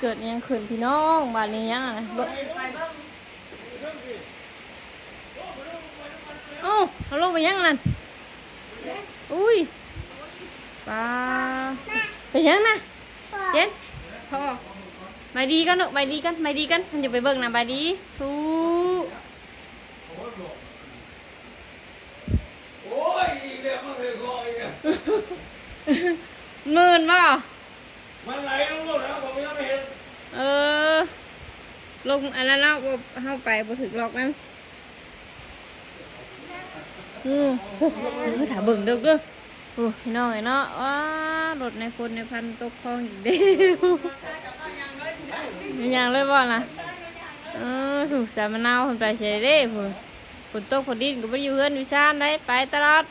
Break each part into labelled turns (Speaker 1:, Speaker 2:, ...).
Speaker 1: เกิดยังขึ้นพี่น้องบ้านนี้ยังอะไรเอ้าเราลงไปยังนั่นอุ้ยปลาไปยังนะเย็นพอใบดีกันเนอะใบดีกันใบดีกันมันจะไปเบิ่งนะใบดีทู
Speaker 2: โอ้ยเรียกมันเลยคออีกอ่ะ
Speaker 1: หมื่นบ่
Speaker 2: มันไหลลงแล้วผมยังไม่เห็น
Speaker 1: ลงอันนั้นเนาะเข้าไปบ่ถึงหรอกนะถามเบิ่งเด้อเด้อโอ้พี่น้องไอ้เนาะว้ารถในคนในพันตกคลองอีกเด้ยังเลยบ่ล่ะถูกสามะนาวคนไปเฉยเด้ฝนตกฝนดินก็บ่อยู่เฮือนอยู่ชานได้ไปตลอด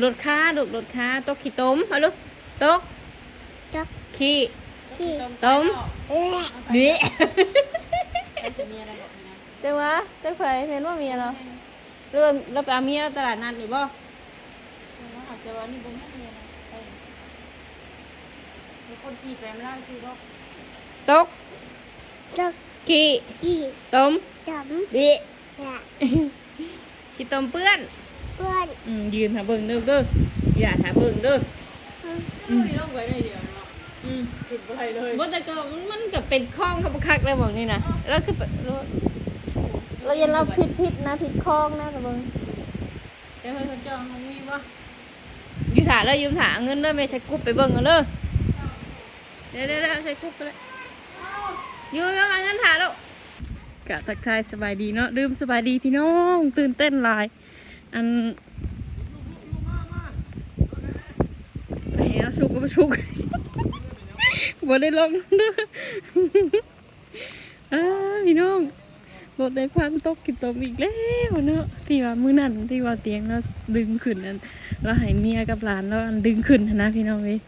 Speaker 1: รถค้ารถค้าตกขี้ต้มเอาลูกตกขี้ต้มนี่เจ้าวะเจ้าใครเห็นว่าเมียเราเรื่องเราไปเอาเมียตลาดนัดหรือบ่เจ้าวะนี่บุ้งเมียมีคนขี่ไปไม่ได้ซื้อบ่ตกขี้ต้มดิขี้ต้มเปื้อนยืนถาเบิ่งเด้ออย่าถาเบิ่งเด้อต้องไปได้เดียวขึ้นไปเลยบ่แต่ก็มันก็เป็นคลองเขาคักเลยบอกนี่นะแล้วคือเรายันเราผิดนะผิดคลองนะแต่เบิ่งเดี๋ยวให้เขาจองมันมีบ่ยืมถาเลยยืมถาเงินเด้อไม่ใช้กุ๊บไปเบิ่งกันเด้อเดี๋ยวใช้กุ๊บไปเลยยืมเอาเงินถาลูกกะทักทายสบายดีเนาะดื่มสบายดีพี่น้องตื่นเต้นหลายอันไปเอาชุกก็ไปชุกบ่ได้ลงเด้อพี่น้องรถในพันตกกินตมอีกแล้วเนาะที่ว่ามื้อนั้นที่ว่าเตียงเราดึงขึ้นนั่นเราให้เมียกับหลานเราดึงขึ้นนะพี่น้องเว้ย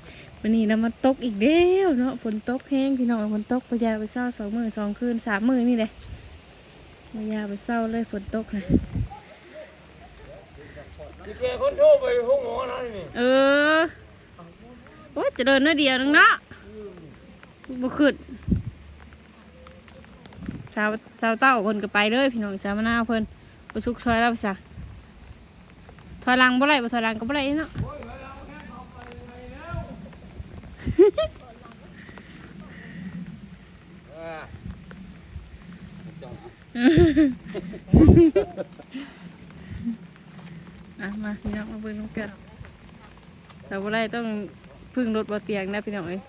Speaker 1: วันนี้เรามาตกอีกแล้วเนาะฝนตกแห้งพี่น้องฝนตกไปยาวไปเศร้า2 มื้อ2 คืน3 มื้อนี่เลยไปยาวไปเศร้าเลยฝนตกนะ
Speaker 2: ที่แกคนโทรไปห้องหมอนะนี่
Speaker 1: โอ้จะเดินน้อยเดียวนึงเนาะบุขึ้นชาวเต้าเพิ่นก็ไปเลยพี่น้องสามะนาวเพิ่นไปซุกซอยแล้วซะถอยหลังบ่ไรบ่ถอยหลังก็บ่ไรเนาะมาพี่น้องมาเบิ่งกันแต่บ่ไรต้องพึ่งรถบ่เตียงนะพี่น้องเอ้ย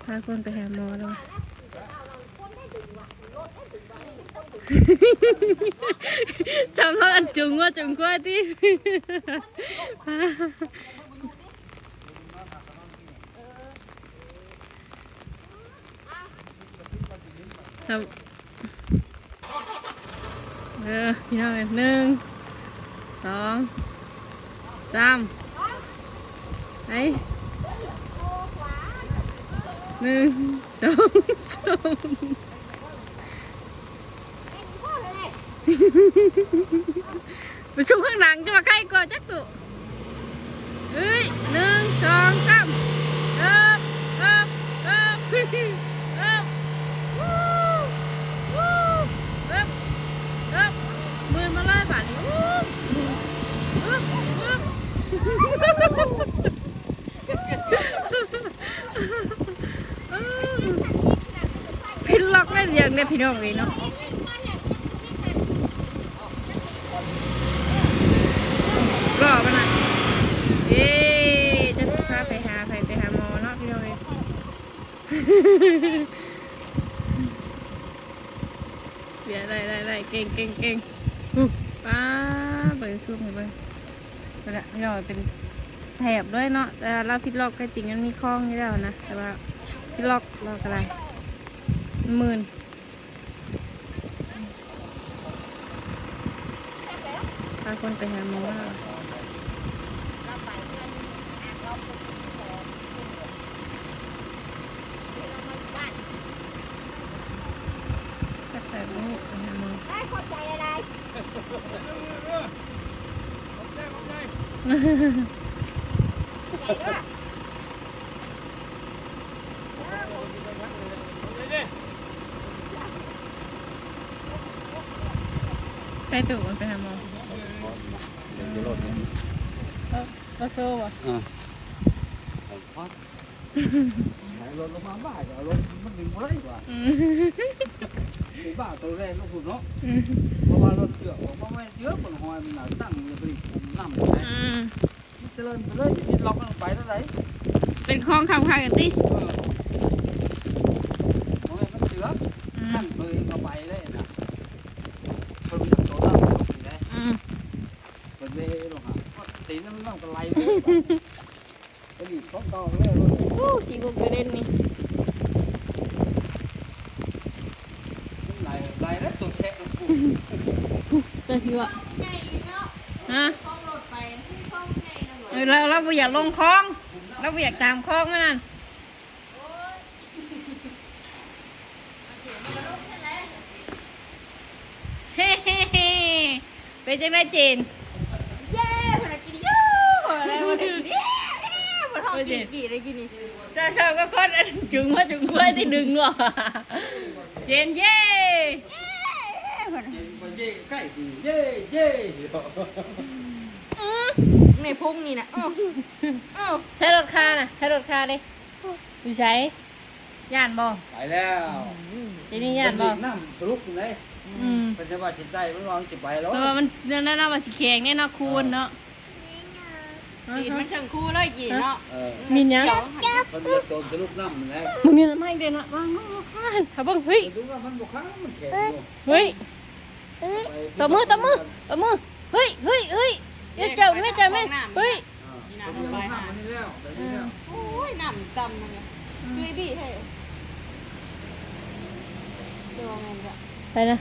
Speaker 1: พาคนไปหาหมอแล้วจำเขาอันจุงว่าจุงกว่าที่ครับพี่น้อง1 2 3ไป1 2 3ไปชูข้างหลังจะมาใกล้ก่อนจักตุเฮ้ย1 2 3มือมาเลยป่านนี้พินล็อกได้ยังเนี่ยพี่น้องเลยเนาะรอมันนะจะพาไปหาหมอเนาะพี่น้องเลยเดี๋ยวได้เก่งป้าเบิ่งซูมให้เบิ่งนั่นแหละพี่น้องเป็นแถบด้วยเนาะแต่เราพิดล็อกก็จริงมันมีคล้องนี่แล้วนะแต่ว่าพิดล็อกเราอะไร10,000พาคนไปหาหมอ ไปตู่มันไปหาหมอก็โซ่ว่ะ
Speaker 3: รถลงมาบ้าจะรถมันดึงอะไรวะบ้าตัวแรกลูกคุณเนาะเพราะว่ารถเยอะเพราะว่าเยอะบนหอยมันหนาตั้งอยู่ไปน้ำเลยมันเจริญไปเลยยึดล็อกลงไปเท่าไหร่
Speaker 1: เป็นคลองคำคากันติ
Speaker 3: โอ้ยมันเยอะตั้งตัวเองเข้าไปเลยนะคนมันตัวตั้งได้เป็นเวลงหาตีนั่นมันต้องกระไรไปดิบต้องต่อเลย
Speaker 1: โอ้กี่กุกกระเด็นนี่
Speaker 3: ไรแล้วตัวแช่ลูกกู
Speaker 1: ตัวที่ว่าฮะเราไม่อยากลงคลองเราไม่อยากตามคลองมันนั่นเฮ้เฮ้เฮ้เป็นจังไดเจนเย้พนักกินยูอะไรมาถึงเย้มาท้องกี่ได้กินนี่เช้าก็คนจุงมาที่ดึงว่ะเจนเย้
Speaker 3: ใกล้ดีเย่เย่
Speaker 1: ในพุ่งนี่นะใช้รถคาน่ะใช้รถคาดิอยู่ใช้ย่านบ่
Speaker 3: ไปแล้ว
Speaker 1: ทีนี้ย่านบ่
Speaker 3: น้ำลุกเลยเป็นจังหวะจิตใจมันร้อนจิตไปแล้ว
Speaker 1: แต่ว่ามันนั่นน่ะว่าสิแข็งแน่เนาะคูณเนาะ
Speaker 4: กินมันเชิงคู่เลยกี่เนาะ
Speaker 1: มีหยัง
Speaker 3: มันจะโดนจะลุกน้ำมันแล้ว
Speaker 1: มึงนี่ไม่เด่นอ่ะวางถ้าเบิ่งเฮ้ย
Speaker 3: ดูว่ามันบุกข้างมันแข็งอยู่
Speaker 1: เฮ้ยตบมือเฮ้ยเจ้าแม่เฮ้ย
Speaker 4: นี่
Speaker 3: น้
Speaker 4: นะ
Speaker 3: ำ
Speaker 4: ไป
Speaker 3: มัน
Speaker 4: หา
Speaker 3: นี่แล้วแบบนี้แล้ว
Speaker 4: โอ้ยน้ำจำมันไงคือดีให้ตัวเงินจะ
Speaker 1: ไปนะ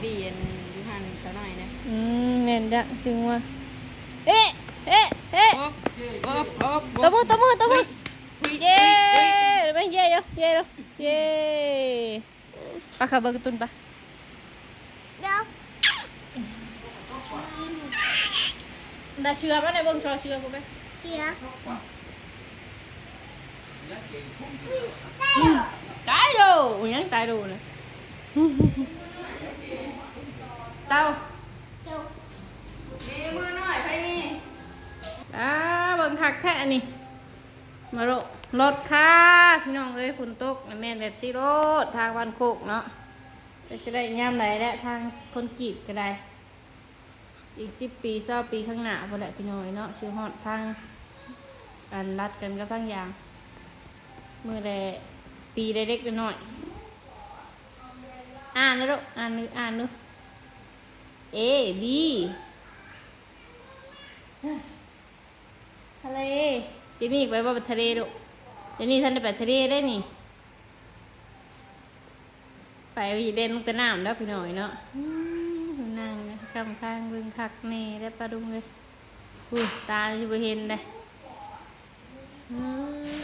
Speaker 4: ดีอันยูฮันซะหน่อยนะ
Speaker 1: แม่นจ้ะซึ่งว่าเอ๊ะตบมือเย้ไม่เย้แล้วเย้ปะขับเบอร์กระตุนปะได้เชื่อมั้ยในเบิ่งชอเชื่อกูไหมตายดูยังตายดูเลยเต้า
Speaker 4: มีมือหน่อยใครนี่
Speaker 1: เบิ่งคักแท้อันนี้มาโรถค่ะพี่น้องเอ้ยฝนตกแม่นแบบสิรถทางวันโคกเนาะจะได้ย่ำไหนและทางคนกีดก็ได้อีก10 ปี20 ปีข้างหน้าพอแหละพี่น้อยเนาะซื้อฮอดทางกันรัดกันกับทางยางมือใดปีใดเล็กน้อยอ่านนะลูกอ่านดูA B ทะเลเจนี่ไปว่าทะเลลูกเจนี่ท่านได้ไปทะเลได้นี่ไปเด่นลงแต่น้ำแล้วพี่น้อยเนาะนั่งนะกำข้างเบิ่งคักแน่ได้ปลาดุงเลยตาจะไปเห็นได้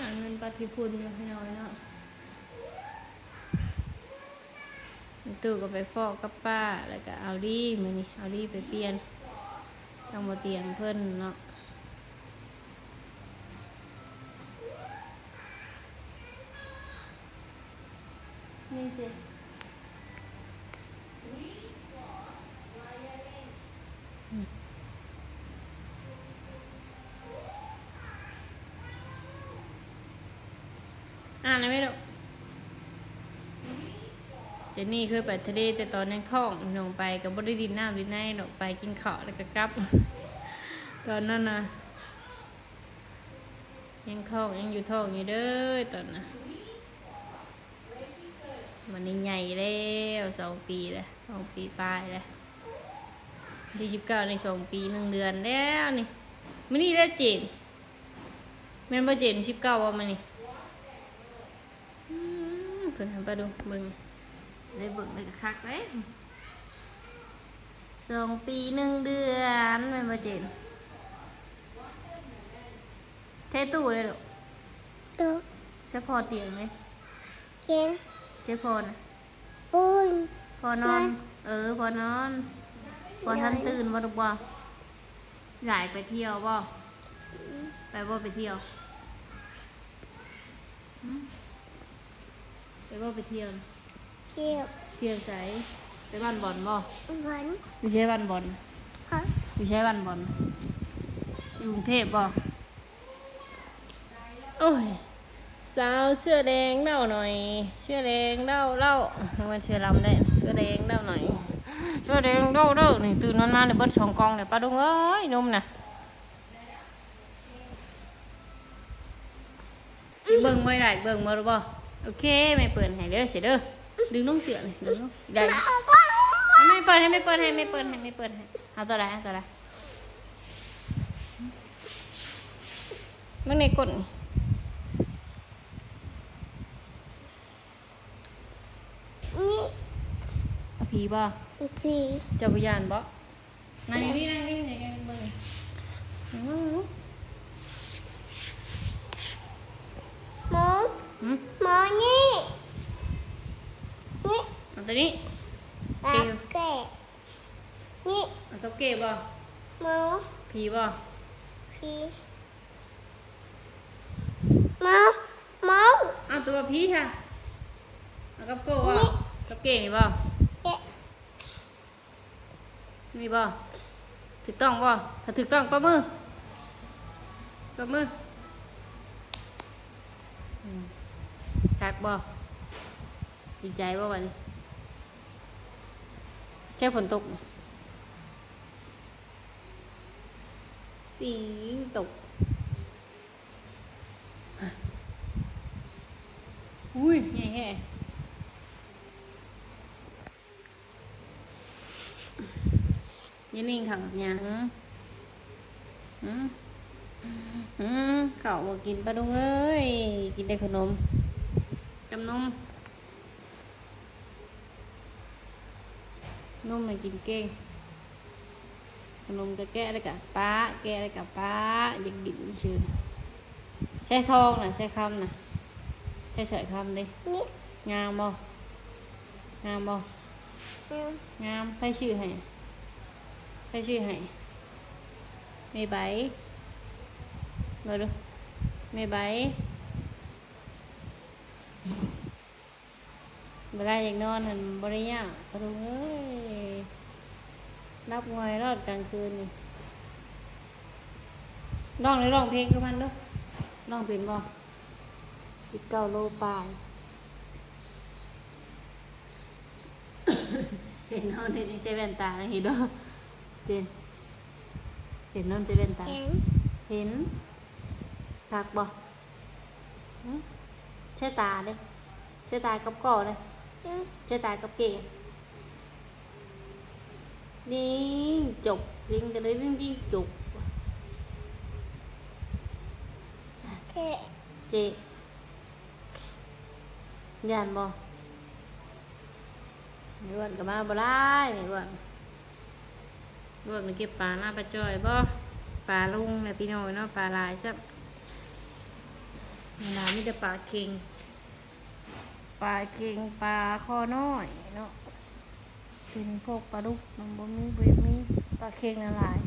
Speaker 1: อันเป็นปลาทิพุนอยู่พี่น้อยเนาะตู่ก็ไปฟอกกับป้าแล้วก็เอาดีมานี่เอาดีไปเปลี่ยนต้องมาเตียงเพิ่นเนาะนี่สิอ่านได้ไหมลูกเจนนี่เคยไปทะเลแต่ตอนยังท้องลงไปกับบริดินน้ำดินในลงไปกินข้าวแล้วก็กลับ ตอนนั้นนะยังท้องยังอยู่ท้องอยู่เด้อตอนนั้นวันนี้ใหญ่แล้ว2 ปีแล้ว2 ปีปลายแล้วที่19ใน2 ปี1 เดือนแล้วนี่มันนี่ได้เจนแม่นบ่เจน19ว่ามันนี่เพิ่นทำไปดูเบิ่งได้เบิ่งได้คักเลย2 ปี 1 เดือนแม่นบ่เจนเทตู้เลยลูกจะพอเตียงไหมเจ๊พอนะพอนอนพอนอนพอท่านตื่นบ่ลูกบ่ หลายไปเที่ยวบ่ไปบ่ไปเที่ยวหืมไปบ่ไปเที่ยว
Speaker 5: เที่ยว
Speaker 1: เที่ยวไสไปบ้านบอลบ่
Speaker 5: หวาน
Speaker 1: ไม่ใช่บ้านบอล
Speaker 5: ฮะ
Speaker 1: ไม่ใช่บ้านบอลอยู่กรุงเทพบ่โอ้ยสาวเสื้อแดงเล่าหน่อยเสื้อแดงเล่ามันเชื่อลำได้เสื้อแดงเล่าหน่อยเสื้อแดงเล่านี่ตื่นนอนมาเลยเบิด2กล่องเลยป้าดุงเอ้ยนมน่ะเบิ่งบ่ได้เบิ่งบ่รู้บ่โอเคไม่เปิดให้เด้อเสียเด้อดึงลงเสือเลยดึงลงได้ไม่เปิดให้เอาตัวใดมึงในกดนี่
Speaker 5: นี่
Speaker 1: เอาผีบ่
Speaker 5: พี่
Speaker 1: เจ้าพยานบ่นั่งนี่ไหนกันเบิ่ง
Speaker 5: หมู
Speaker 1: หืม
Speaker 5: หมูนี่นี่
Speaker 1: เอาตัวนี้
Speaker 5: ตาแก่นี่
Speaker 1: เอาตัวเก็บบ่
Speaker 5: หมู
Speaker 1: ผีบ่
Speaker 5: พี่หมูหมู
Speaker 1: เอาตัวผีค่ะเอากับโก้บ่กับเก๋บ่
Speaker 5: เอ๊ะ
Speaker 1: นี่บ่ถูกต้องบ่ถ้าถูกต้องก็มือคักบ่ดีใจบ่บัดนี้แค่ฝนตกตีนตกอุ้ยใหญ่แฮ่ยันนิ่งขังยังเขาบอกกินปลาดุงเอ้ยกินได้ขนมจำนมไม่กินเก่งขนมก็แก้ได้กับป้าแก้ได้กับป้าอยากดิ่งชื่อใช้ทองน่ะใช้คำน่ะใช้เฉยคำดิ
Speaker 5: นี่
Speaker 1: งามบ่งาม ให้ชื่อให้ไม่ใบมาดูไม่ใบเวลาอยากนอนหันบริยากกระดุงเอ้ยรับงอยรอดกลางคืนนี่ร้องเพลงกับมันด้วยร้องเพลงบ่19 โลปลาย เห็นน้องนี่ใช้แว่นตาเห็นด้วยเห็นน้องใช้แว่นตา
Speaker 5: แข็ง
Speaker 1: เห็นถักบ่ใช้ตาเด้ใช้ตากับก่อเลยใช้ตากับเก๋นี่จบยิงกันเลยวิ่งจุก
Speaker 5: เท่
Speaker 1: เจยานบ่ไม่อ้วนกับมาบ่ได้ไม่อ้วนมันเก็บปลาหน้าปลาจ้อยบ่ปลาลุงเนี่ยพี่น้อยเนาะปลาลายซับเวลามีแต่ปลาเค็งปลาข้อน้อยเนาะเป็นพวกปลาดุกมันบ่มีปลาเค็งละลาย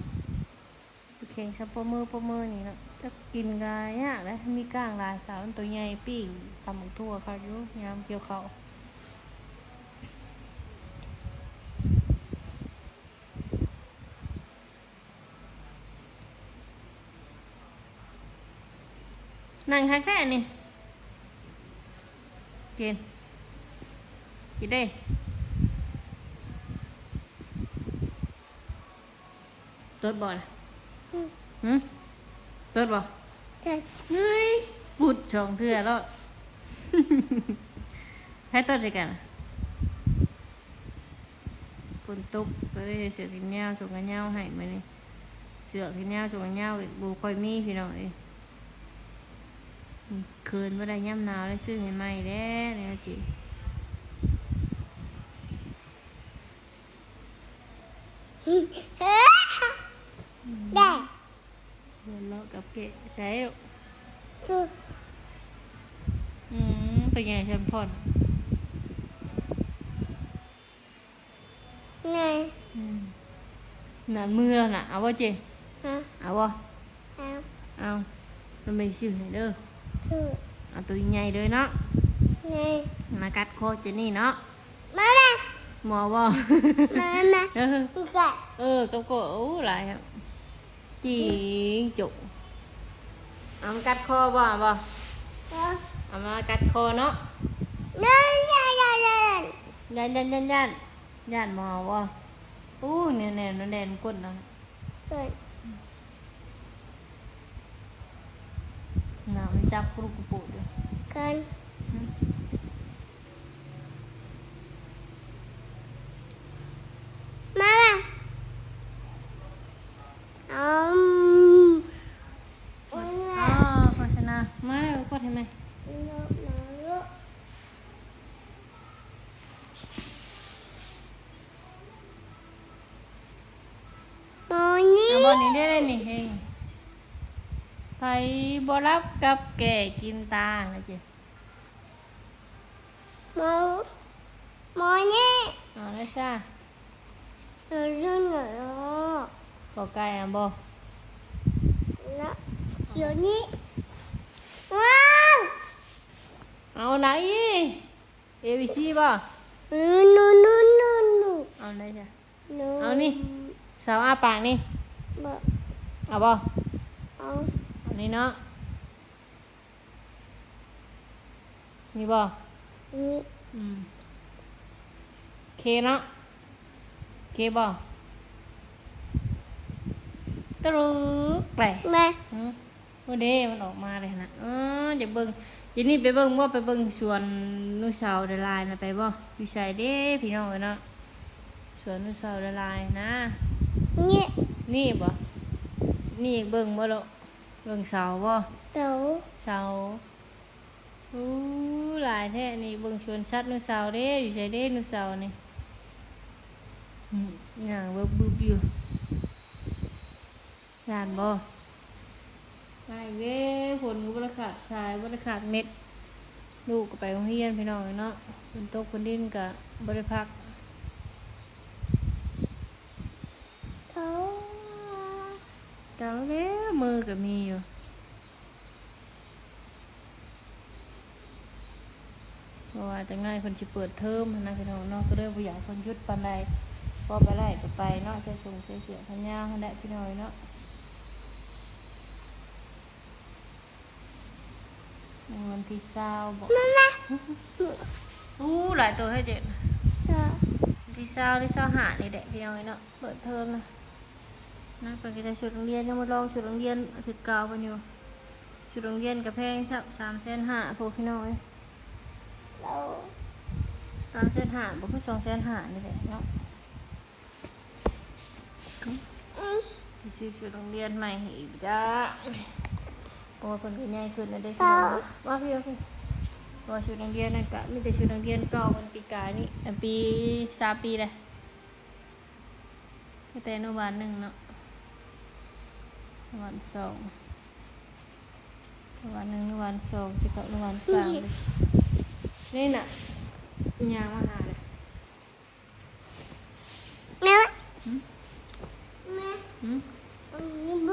Speaker 1: ปลาเค็งซับปมือนี่เนาะจะกินกายยากเลยมีก้างลายสาวมันตัวใหญ่ปิ้งตำบักทั่วค่ะอยู่ยามเกี่ยวข้าวนั่งคักแค่นี่กินได้ตัวบ่นะตัวบ่
Speaker 5: เจ็ด
Speaker 1: เฮ้ยปุดช่องเถื่อแล้ว ให้ตัวใช่กันฝนตกก็เลยเสือกันยาวส่งกันยาวให้มานี่เสือกันยาวส่งกันยาวบูคอยมีพี่น้องเอ้ยคืนว่าได้ย่ำหนาวได้ซื้อให้ใหม่แล้วเนี่ยจี
Speaker 5: เฮ้ได้
Speaker 1: เดินเลาะกับเกะใส่ลูก
Speaker 5: ถูก
Speaker 1: เป็นไงแชมพอน
Speaker 5: ไง
Speaker 1: หนานมือแล้วนะเอาว่าเจ
Speaker 5: ฮะ
Speaker 1: เอาบ่
Speaker 5: เอา
Speaker 1: เอามันเป็นชื่อให้เด้อ
Speaker 5: ชื่อ
Speaker 1: เอาตัวใหญ่เลยเนาะ
Speaker 5: ไง
Speaker 1: มากัดคอเจนี่เนาะ
Speaker 5: มาเลย
Speaker 1: หมอบ่
Speaker 5: มามา
Speaker 1: เออ
Speaker 5: แกะ
Speaker 1: ก็โอ้หลายครับจิงจุกเอามากัดคอบ่บ่
Speaker 5: เออ
Speaker 1: เอามากัดคอเนาะ
Speaker 5: เดินเดินเดินเดิน
Speaker 1: ย่านหมอบ่อู้เนี่ยนั่นแดนก้นเนาะ
Speaker 5: เดิน
Speaker 1: น่ามันจับกรุกกระปุกด้วย
Speaker 5: กันมามาเอา
Speaker 1: อ๋อโฆษณามาแล้วกดให้ไหม
Speaker 5: โอ้ยนี่
Speaker 1: เอาบอลนี้ได้นี่เฮงไผบ่รับกับแก่กินตานะเจ๊
Speaker 5: หมูหมูนี่
Speaker 1: เอาเลยจ้า
Speaker 5: หนูชื่อหนู
Speaker 1: บอกไก่อ่ะบ่
Speaker 5: แล้วเขียวนี่ว้าว
Speaker 1: เอาไหนเอวิซีบ่
Speaker 5: หนูหนูหนูหนู
Speaker 1: เอาเลยจ้ะ
Speaker 5: หนู
Speaker 1: เอานี่สาวอาปากนี่
Speaker 5: บ่
Speaker 1: เอาบ่
Speaker 5: เอา
Speaker 1: เอานี่เนาะนี่บ่
Speaker 5: นี่
Speaker 1: เคเนาะเคบ่ตรึกไป
Speaker 5: แม่
Speaker 1: โอ้เด้มันออกมาเลยนะอย่าเบิ่งจีนี่ไปเบิ่งว่าไปเบิ่งสวนนุ่สาวเดลายนะไปบ่อยู่ใส่เด้พี่น้องเอ้ยเนาะสวนนุ่สาวเดลายนะ
Speaker 5: นี่
Speaker 1: นี่บ่นี่เบิ่งบ่ลูกเบิ่งเสาบ่
Speaker 5: เต่า
Speaker 1: เสาอู้หลายแท้นี่เบิ่งสวนสัตว์นุ่สาวเด้อยู่ใส่เด้นุ่สาวนี่ย่างเบิ่งบึบอยู่ย่านบ่ได้เว้ฝนก็บ่ได้ขาดทรายบ่ได้ขาดเม็ดลูกก็ไปโรงเรียนพี่น้องเอ้ยเนาะฝนตกฝนดินก็บ่ได้พัก
Speaker 5: เขา
Speaker 1: เจ้าแล้วมือก็มีอยู่เพราะว่าจังไงคนสิเปิดเทอมหั้นนะพี่น้องเนาะก็เลยบ่อยากคนหยุดปานใดพอไปไล่ก็ไปเนาะจะส่งเสียพันยาวหั่นแหละพี่น้องเนาะวันที่20บ่
Speaker 5: มามา
Speaker 1: อู้หลายตัวให้เจ็ด
Speaker 5: เต่า
Speaker 1: วันที่20ที่25นี่แหละพี่น้องเนาะเปิดเทอมนะเพิ่นก็จะชุดโรงเรียนยังบ่ลองชุดโรงเรียนอาทิตย์เก่าเพิ่นอยู่ชุดโรงเรียนก็แพงครับ3,500พวกพี่น้องเอ้ย
Speaker 5: เรา
Speaker 1: 3,500บ่คือ2,500นี่แหละเนาะ สิซื้อชุดโรงเรียนใหม่ให้อีกจ้าเพราะว่าเพิ่นก็ใหญ่ขึ้นแล้วเด้พี่น้องว่าพี่เพราะว่าชุดโรงเรียนนั่นก็มีแต่ชุดโรงเรียนเก่ามันปีกายนี่ปี3 ปีเลยแต่อนุบาล1เนาะอนุบาล2อนุบาล1อนุบาล2สิกับอนุบาล3เลยนี่น่ะยางมาหาเลย
Speaker 5: แม่แม่
Speaker 1: หืม
Speaker 5: นี่บุ